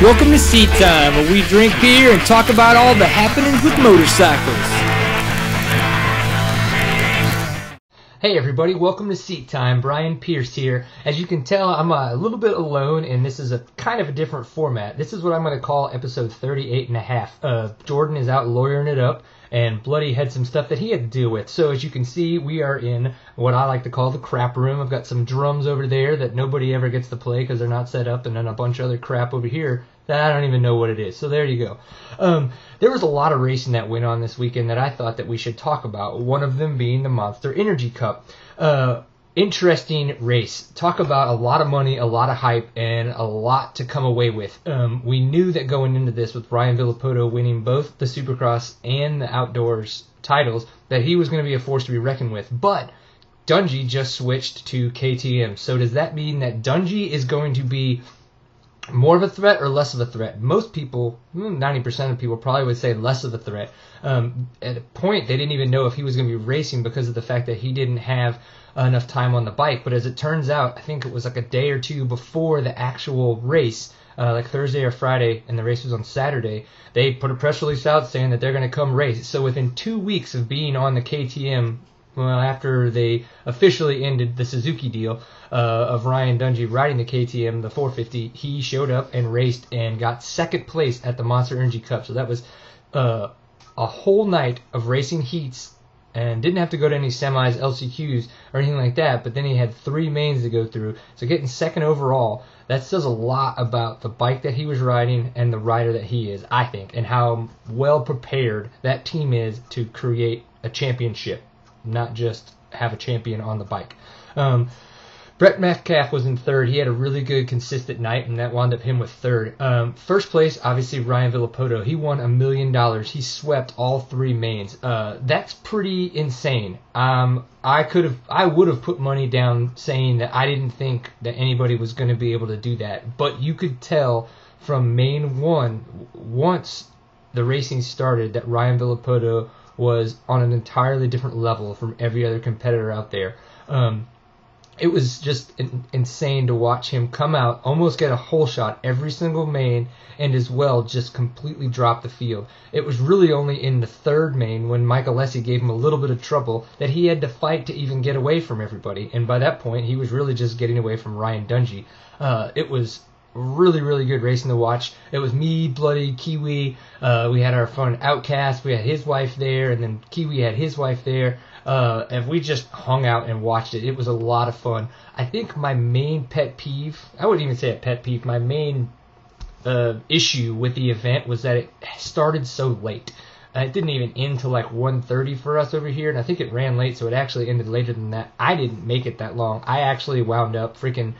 Welcome to Seat Time, where we drink beer and talk about all the happenings with motorcycles. Hey everybody, welcome to Seat Time. Brian Pierce here. As you can tell, I'm a little bit alone, and this is a kind of a different format. This is what I'm going to call episode 38 and a half. Jordan is out lawyering it up, and Bloody had some stuff that he had to deal with. So as you can see, we are in what I like to call the crap room. I've got some drums over there that nobody ever gets to play because they're not set up, and then a bunch of other crap over here that I don't even know what it is. So there you go. There was a lot of racing that went on this weekend that I thought that we should talk about. One of them being the Monster Energy Cup. Interesting race. Talk about a lot of money, a lot of hype, and a lot to come away with. We knew that going into this with Ryan Villopoto winning both the Supercross and the Outdoors titles, that he was going to be a force to be reckoned with. But Dungey just switched to KTM. So does that mean that Dungey is going to be more of a threat or less of a threat? Most people, 90% of people probably would say less of a threat. At a point, they didn't even know if he was going to be racing because of the fact that he didn't have enough time on the bike. But as it turns out, I think it was like a day or two before the actual race, like Thursday or Friday, and the race was on Saturday, they put a press release out saying that they're going to come race. So within 2 weeks of being on the KTM, well, after they officially ended the Suzuki deal of Ryan Dungey riding the KTM, the 450, he showed up and raced and got second place at the Monster Energy Cup. So that was a whole night of racing heats, and didn't have to go to any semis, LCQs, or anything like that, but then he had 3 mains to go through. So getting second overall, that says a lot about the bike that he was riding and the rider that he is, I think, and how well prepared that team is to create a championship, not just have a champion on the bike. Brett Metcalf was in third. He had a really good, consistent night, and that wound up him with third. First place, obviously, Ryan Villopoto. He won $1 million. He swept all 3 mains. That's pretty insane. I would have put money down saying that I didn't think that anybody was going to be able to do that. But you could tell from main 1, once the racing started, that Ryan Villopoto was on an entirely different level from every other competitor out there. It was just insane to watch him come out, almost get a hole shot every single main, and as well just completely drop the field. It was really only in the third main, when Mike Alessi gave him a little bit of trouble, that he had to fight to even get away from everybody. And by that point, he was really just getting away from Ryan Dungey. It was really, really good racing to watch. It was me, Bloody, Kiwi. We had our fun Outcast. We had his wife there, and then Kiwi had his wife there. And we just hung out and watched it. It was a lot of fun. I think my main pet peeve, I wouldn't even say a pet peeve, my main issue with the event was that it started so late. It didn't even end till like 1:30 for us over here, and I think it ran late, so it actually ended later than that. I didn't make it that long. I actually wound up freaking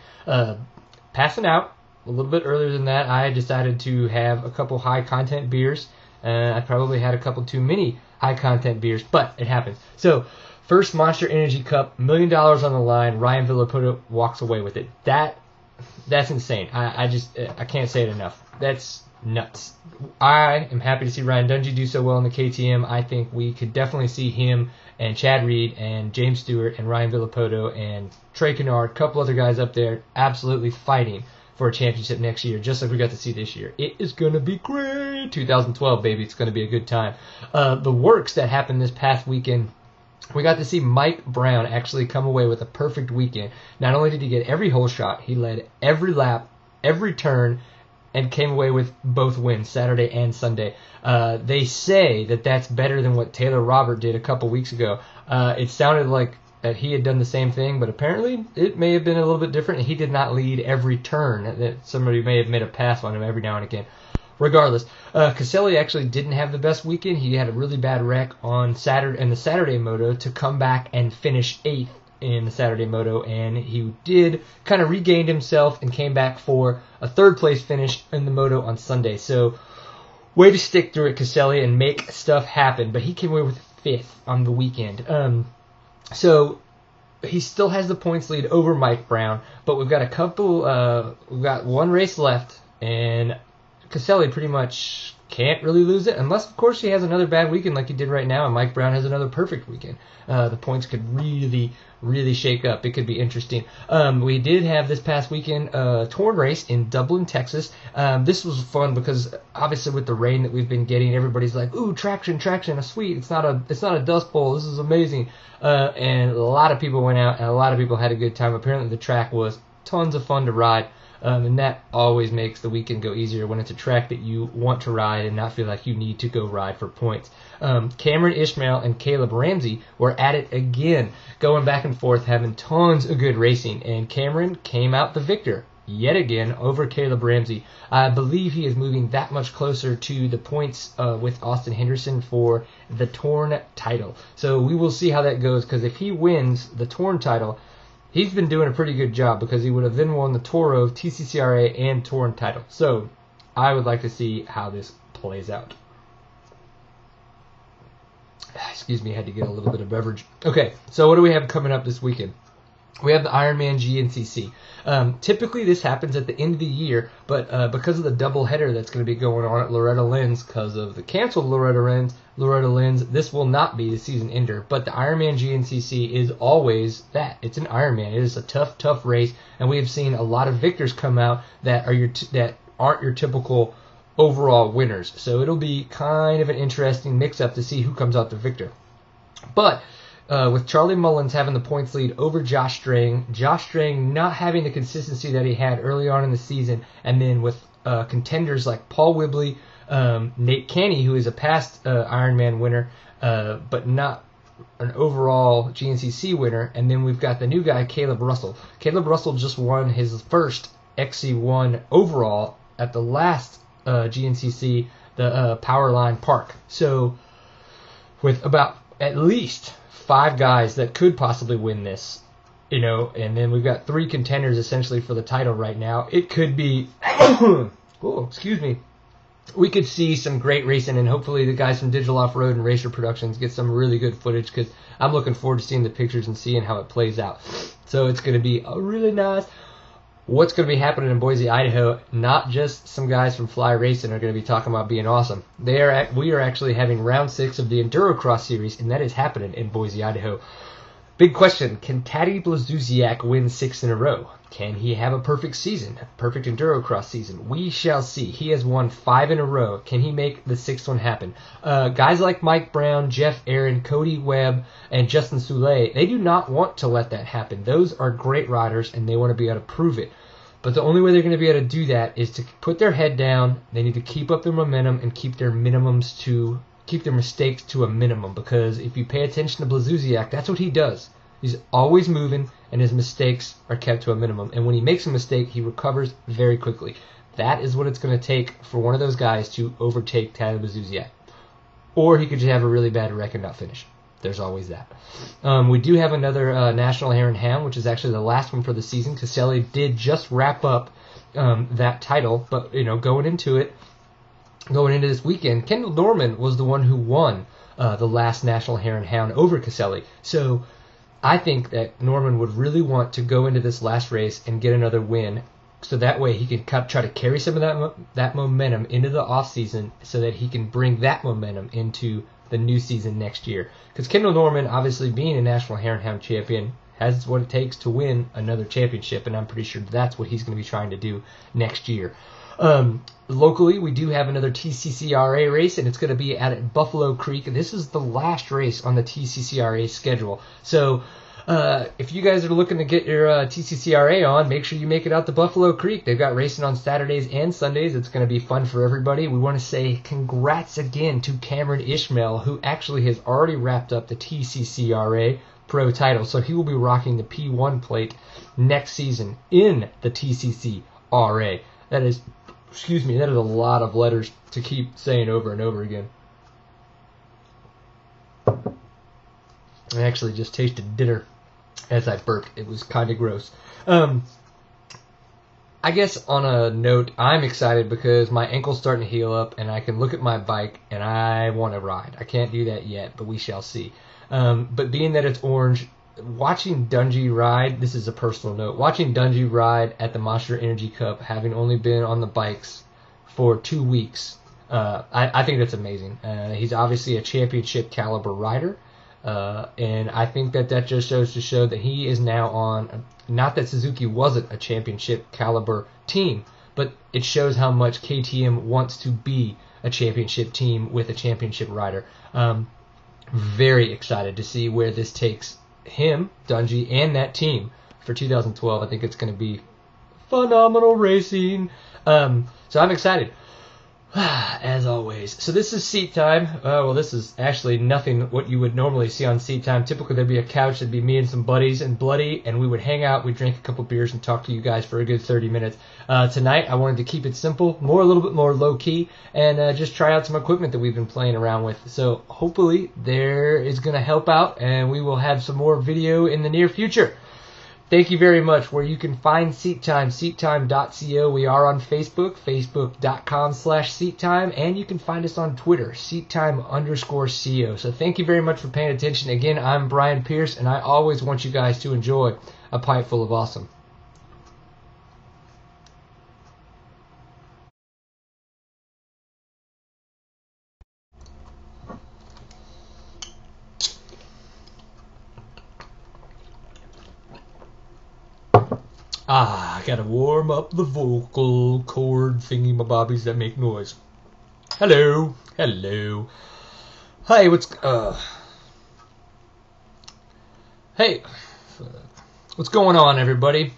passing out a little bit earlier than that. I decided to have a couple high-content beers. I probably had a couple too many high-content beers, but it happens. So, first Monster Energy Cup, $1 million on the line. Ryan Villopoto walks away with it. That's insane. I can't say it enough. That's nuts. I am happy to see Ryan Dungey do so well in the KTM. I think we could definitely see him and Chad Reed and James Stewart and Ryan Villopoto and Trey Canard, a couple other guys up there, absolutely fighting for a championship next year, just like we got to see this year. It is going to be great. 2012, baby. It's going to be a good time. The works that happened this past weekend, we got to see Mike Brown actually come away with a perfect weekend. Not only did he get every hole shot, he led every lap, every turn, and came away with both wins, Saturday and Sunday. They say that that's better than what Taylor Robert did a couple weeks ago. It sounded like that he had done the same thing, but apparently it may have been a little bit different. He did not lead every turn. That somebody may have made a pass on him every now and again. Regardless, Caselli actually didn't have the best weekend. He had a really bad wreck on Saturday in the Saturday Moto to come back and finish 8th in the Saturday Moto, and he did kind of regained himself and came back for a 3rd place finish in the Moto on Sunday. So, way to stick through it, Caselli, and make stuff happen. But he came away with 5th on the weekend. So he still has the points lead over Mike Brown, but we've got one race left, and Caselli pretty much can't really lose it unless, of course, he has another bad weekend like he did right now, and Mike Brown has another perfect weekend. The points could really shake up. It could be interesting. We did have this past weekend a torn race in Dublin, Texas. This was fun because obviously with the rain that we've been getting, everybody's like, "Ooh, traction, sweet! It's not a dust bowl. This is amazing." And a lot of people went out, and a lot of people had a good time. Apparently, the track was tons of fun to ride. And that always makes the weekend go easier when it's a track that you want to ride and not feel like you need to go ride for points. Cameron Ishmael and Caleb Ramsey were at it again, going back and forth, having tons of good racing. And Cameron came out the victor yet again over Caleb Ramsey. I believe he is moving that much closer to the points with Austin Henderson for the Torn title. So we will see how that goes, because if he wins the Torn title, he's been doing a pretty good job, because he would have then won the Toro, TCCRA, and Torn title. So I would like to see how this plays out. Excuse me, I had to get a little bit of beverage. Okay, so what do we have coming up this weekend? We have the Ironman GNCC. Typically this happens at the end of the year, but because of the doubleheader that's going to be going on at Loretta Lynn's, because of the canceled Loretta Lynn's, this will not be the season ender. But the Ironman GNCC is always that. It's an Ironman. It is a tough race, and we have seen a lot of victors come out that are that aren't your typical overall winners. So it'll be kind of an interesting mix-up to see who comes out the victor. But with Charlie Mullins having the points lead over Josh Strang not having the consistency that he had early on in the season, and then with contenders like Paul Whibley, Nate Canny, who is a past Ironman winner, but not an overall GNCC winner, and then we've got the new guy, Caleb Russell. Caleb Russell just won his first XC1 overall at the last GNCC, the Powerline Park. So with about at least 5 guys that could possibly win this, and then we've got 3 contenders essentially for the title right now. It could be, we could see some great racing, and hopefully the guys from Digital Off-Road and Racer Productions get some really good footage, because I'm looking forward to seeing the pictures and seeing how it plays out. So it's going to be a really nice. What's going to be happening in Boise, Idaho? Not just some guys from Fly Racing are going to be talking about being awesome. We are actually having round 6 of the Endurocross series, and that is happening in Boise, Idaho. Big question: can Taddy Blazusiak win 6 in a row? Can he have a perfect season, perfect Endurocross season? We shall see. He has won 5 in a row. Can he make the 6th one happen? Guys like Mike Brown, Jeff Aaron, Cody Webb, and Justin Soule, they do not want to let that happen. Those are great riders, and they want to be able to prove it. But the only way they're going to be able to do that is to put their head down. They need to keep up their momentum and keep their mistakes to a minimum, because if you pay attention to Blazusiak, that's what he does. He's always moving, and his mistakes are kept to a minimum. And when he makes a mistake, he recovers very quickly. That is what it's going to take for one of those guys to overtake Taddy Blazusiak. Or he could just have a really bad wreck and not finish. There's always that. We do have another National Hare and Hound, which is actually the last one for the season. Caselli did just wrap up that title, but going into this weekend, Kendall Norman was the one who won the last National Hare and Hound over Caselli. So I think that Norman would really want to go into this last race and get another win, so that way he can try to carry some of that momentum into the off season, so that he can bring that momentum into the new season next year. Because Kendall Norman, obviously being a National Hare and Hound champion, has what it takes to win another championship, and I'm pretty sure that's what he's going to be trying to do next year. Locally, we do have another TCCRA race, and it's going to be at Buffalo Creek. This is the last race on the TCCRA schedule. So if you guys are looking to get your TCCRA on, make sure you make it out to Buffalo Creek. They've got racing on Saturdays and Sundays. It's going to be fun for everybody. We want to say congrats again to Cameron Ishmael, who actually has already wrapped up the TCCRA Pro title. So he will be rocking the P1 plate next season in the TCCRA. That is a lot of letters to keep saying over and over again. I actually just tasted dinner as I burped. It was kind of gross. I guess on a note, I'm excited because my ankle's starting to heal up, and I can look at my bike, and I want to ride. I can't do that yet, but we shall see. But being that it's orange, watching Dungey ride, this is a personal note, watching Dungey ride at the Monster Energy Cup, having only been on the bikes for 2 weeks, I think that's amazing. He's obviously a championship caliber rider, and I think that just shows to show that he is now on. Not that Suzuki wasn't a championship caliber team, but it shows how much KTM wants to be a championship team with a championship rider. Very excited to see where this takes him, Dungey, and that team for 2012. I think it's going to be phenomenal racing. So I'm excited. As always. So this is Seat Time. Well, this is actually nothing what you would normally see on Seat Time. Typically, there'd be a couch, there'd be me and some buddies and Bloody, and we would hang out, we'd drink a couple beers and talk to you guys for a good 30 minutes. Tonight, I wanted to keep it simple, a little bit more low-key, and just try out some equipment that we've been playing around with. So hopefully, there is going to help out, and we will have some more video in the near future. Thank you very much. Where you can find Seat Time, seattime.co. We are on Facebook, facebook.com/seattime, and you can find us on Twitter, seattime_co. So thank you very much for paying attention. Again, I'm Brian Pierce, and I always want you guys to enjoy a pipe full of awesome. I gotta warm up the vocal cord thingy-mabobbies that make noise. Hello. Hey, what's going on, everybody?